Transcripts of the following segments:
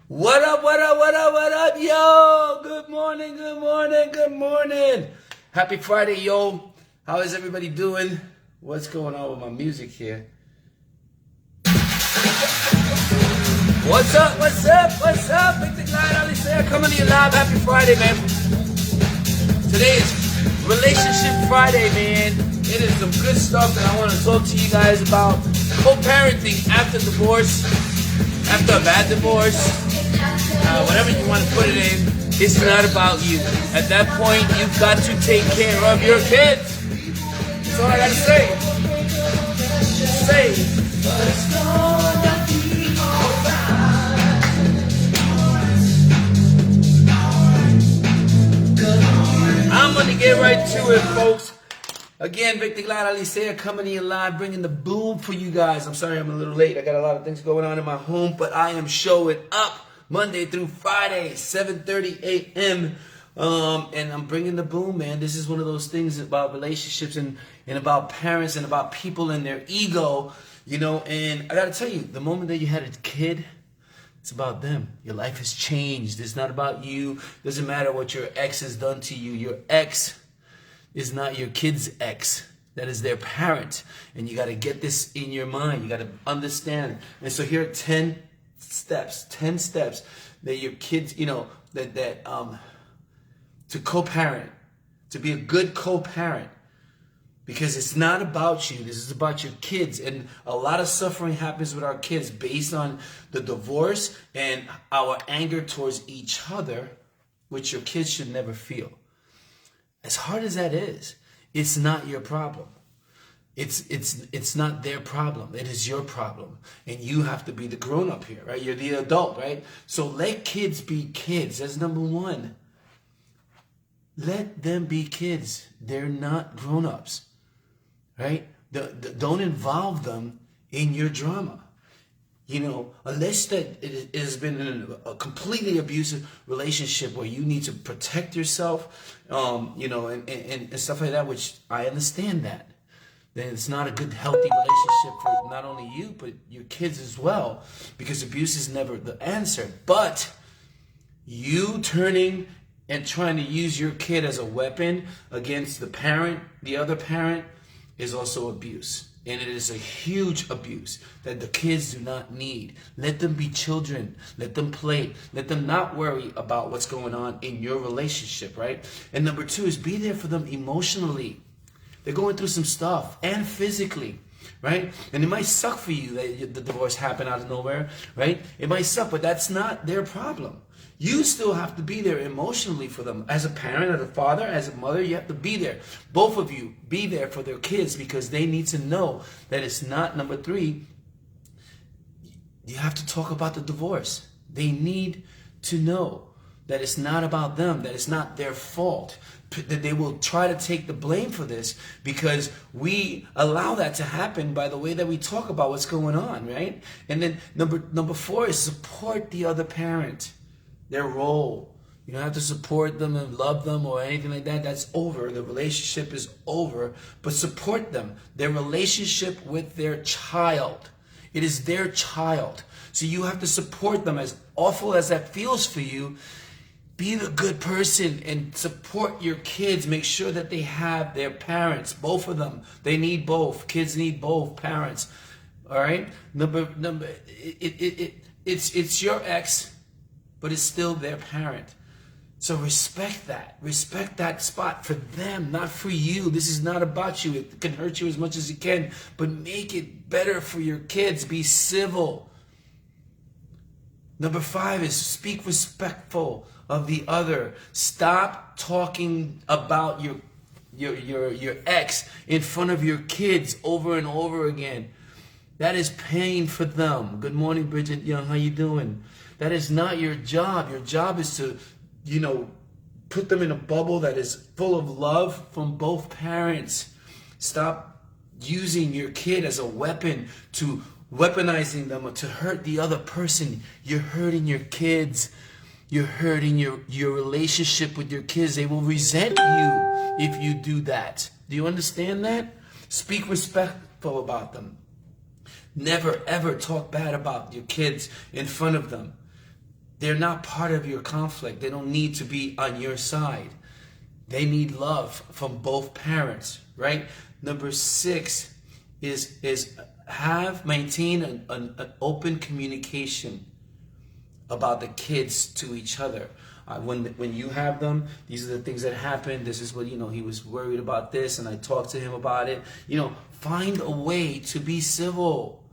What up, what up, what up, what up, yo? Good morning, good morning, good morning. Happy Friday, yo. How is everybody doing? What's going on with my music here? What's up, what's up, what's up? Big Thing Light, Alicia, coming to you live. Happy Friday, man. Today is Relationship Friday, man. It is some good stuff that I want to talk to you guys about. Co-parenting after divorce, after a bad divorce. Whatever you want to put it in, it's not about you. At that point, you've got to take care of your kids. That's all I gotta say. I'm gonna get right to it, folks. Again, Victor Glad Alicia coming to you live, bringing the boom for you guys. I'm sorry I'm a little late. I got a lot of things going on in my home, but I am showing up Monday through Friday, 7:30 a.m. And I'm bringing the boom, man. This is one of those things about relationships and about parents and about people and their ego, you know. And I got to tell you, the moment that you had a kid, it's about them. Your life has changed. It's not about you. It doesn't matter what your ex has done to you. Your ex is not your kid's ex. That is their parent. And you got to get this in your mind. You got to understand. And so here are 10 steps that your kids, you know, to co-parent, to be a good co-parent, because it's not about you. This is about your kids. And a lot of suffering happens with our kids based on the divorce and our anger towards each other, which your kids should never feel. As hard as that is, it's not your problem. It's not their problem. It is your problem. And you have to be the grown-up here, right? You're the adult, right? So let kids be kids. That's number one. Let them be kids. They're not grown-ups, right? Don't involve them in your drama. You know, unless that it has been in a completely abusive relationship where you need to protect yourself, you know, and stuff like that, which I understand that. Then it's not a good, healthy relationship for not only you, but your kids as well, because abuse is never the answer. But you turning and trying to use your kid as a weapon against the parent, the other parent, is also abuse. And it is a huge abuse that the kids do not need. Let them be children. Let them play. Let them not worry about what's going on in your relationship, right? And number two is be there for them emotionally. They're going through some stuff, and physically, right? And it might suck for you that the divorce happened out of nowhere, right? It might suck, but that's not their problem. You still have to be there emotionally for them. As a parent, as a father, as a mother, you have to be there. Both of you, be there for their kids, because they need to know that it's not, number three, you have to talk about the divorce. They need to know that it's not about them, that it's not their fault, that they will try to take the blame for this because we allow that to happen by the way that we talk about what's going on, right? And then number four is support the other parent, their role. You don't have to support them and love them or anything like that. That's over. The relationship is over. But support them, their relationship with their child. It is their child. So you have to support them, as awful as that feels for you. Be the good person and support your kids. Make sure that they have their parents, both of them. They need both. Kids need both parents. All right. It's your ex, but it's still their parent. So respect that. Respect that spot for them, not for you. This is not about you. It can hurt you as much as it can, but make it better for your kids. Be civil. Number five is speak respectful of the other. Stop talking about your ex in front of your kids over and over again. That is pain for them. Good morning, Bridget Young. How you doing? That is not your job. Your job is to, you know, put them in a bubble that is full of love from both parents. Stop using your kid as a weapon, to weaponizing them or to hurt the other person. You're hurting your kids. You're hurting your relationship with your kids. They will resent you if you do that. Do you understand that? Speak respectful about them. Never ever talk bad about your kids in front of them. they're not part of your conflict. They don't need to be on your side. They need love from both parents, right? Number 6 is maintain an open communication about the kids to each other. When you have them, these are the things that happen. This is what, he was worried about this, and I talked to him about it. Find a way to be civil.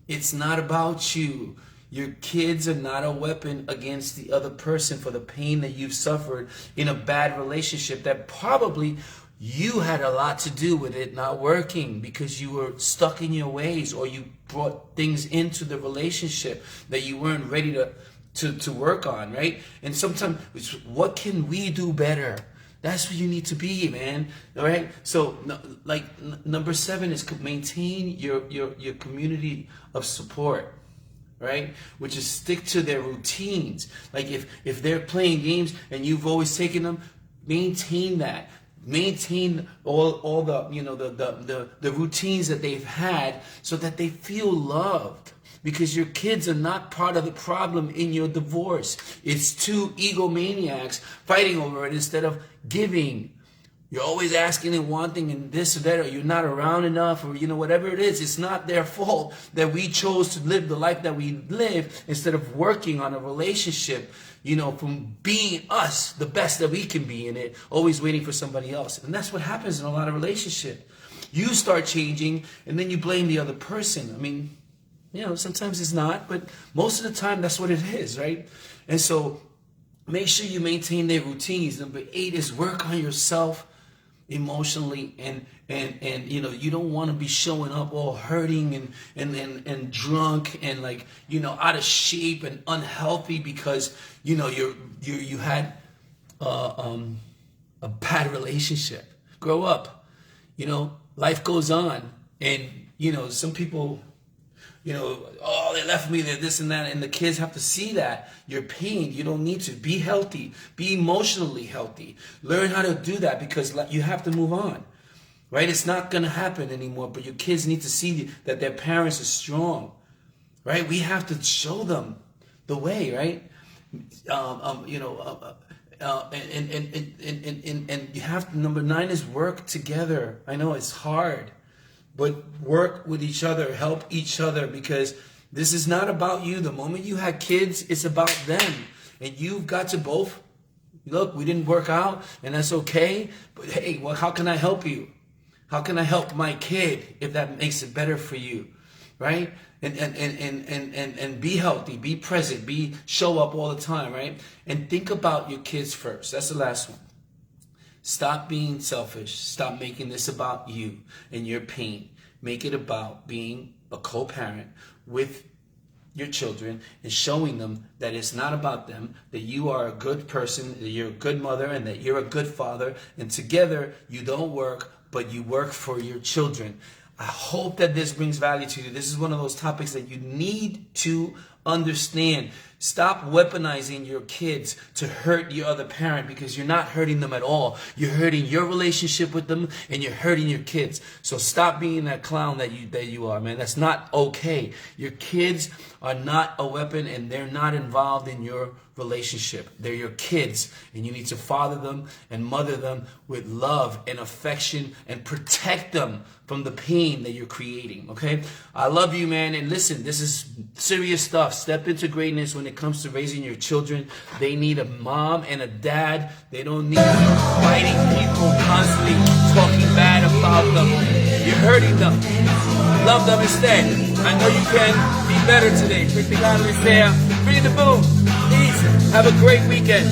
It's not about you. Your kids are not a weapon against the other person for the pain that you've suffered in a bad relationship that probably you had a lot to do with it not working because you were stuck in your ways, or you brought things into the relationship that you weren't ready to work on, right? And sometimes, what can we do better? That's what you need to be, man. All right. So, number 7 is maintain your community of support, right? Which is stick to their routines. Like if they're playing games and you've always taken them, maintain that. Maintain all the routines that they've had so that they feel loved. Because your kids are not part of the problem in your divorce. It's 2 egomaniacs fighting over it instead of giving. You're always asking and wanting and this or that, or you're not around enough, or whatever it is. It's not their fault that we chose to live the life that we live instead of working on a relationship, from being us, the best that we can be in it, always waiting for somebody else. And that's what happens in a lot of relationships. You start changing and then you blame the other person. I mean, sometimes it's not, but most of the time that's what it is, right? And so make sure you maintain their routines. Number 8 is work on yourself emotionally, and you don't want to be showing up all hurting and drunk and out of shape and unhealthy because you had a bad relationship. Grow up. Life goes on, and some people, they left me, they're this and that, and the kids have to see that. You're pained. You don't need to. Be healthy. Be emotionally healthy. Learn how to do that because you have to move on, right? It's not going to happen anymore, but your kids need to see that their parents are strong, right? We have to show them the way, right? And you have to, number 9 is work together. I know it's hard. But work with each other, help each other, because this is not about you. The moment you had kids, it's about them. And you've got to both, look, we didn't work out, and that's okay. But hey, how can I help you? How can I help my kid if that makes it better for you? Right? And be healthy, be present, show up all the time, right? And think about your kids first. That's the last one. Stop being selfish. Stop making this about you and your pain. Make it about being a co-parent with your children and showing them that it's not about them, that you are a good person, that you're a good mother, and that you're a good father. And together, you don't work, but you work for your children. I hope that this brings value to you. This is one of those topics that you need to understand. Stop weaponizing your kids to hurt your other parent, because you're not hurting them at all. You're hurting your relationship with them, and you're hurting your kids. So stop being that clown that you are, man. That's not okay. Your kids are not a weapon, and they're not involved in your relationship. They're your kids, and you need to father them and mother them with love and affection and protect them from the pain that you're creating, okay? I love you, man, and listen, this is serious stuff. Step into greatness when it comes to raising your children. They need a mom and a dad. They don't need fighting people, constantly talking bad about them. You're hurting them. Love them instead. I know you can be better today. Free the boom. Peace. Have a great weekend.